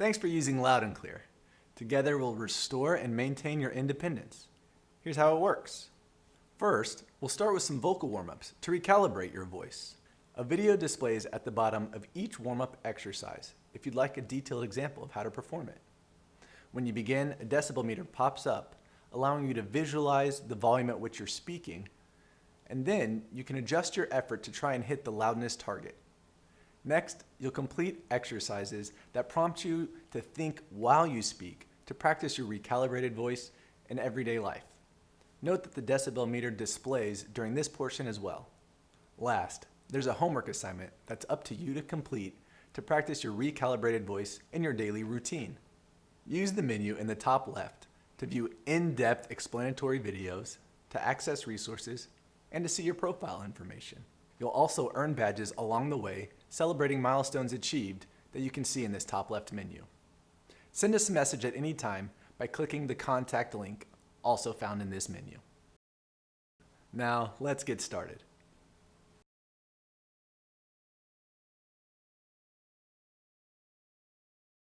Thanks for using Loud and Clear. Together we'll restore and maintain your independence. Here's how it works. First, we'll start with some vocal warm-ups to recalibrate your voice. A video displays at the bottom of each warm-up exercise if you'd like a detailed example of how to perform it. When you begin, a decibel meter pops up, allowing you to visualize the volume at which you're speaking, and then you can adjust your effort to try and hit the loudness target. Next, you'll complete exercises that prompt you to think while you speak to practice your recalibrated voice in everyday life. Note that the decibel meter displays during this portion as well. Last, there's a homework assignment that's up to you to complete to practice your recalibrated voice in your daily routine. Use the menu in the top left to view in-depth explanatory videos, to access resources, and to see your profile information. You'll also earn badges along the way celebrating milestones achieved that you can see in this top left menu. Send us a message at any time by clicking the contact link also found in this menu. Now, let's get started.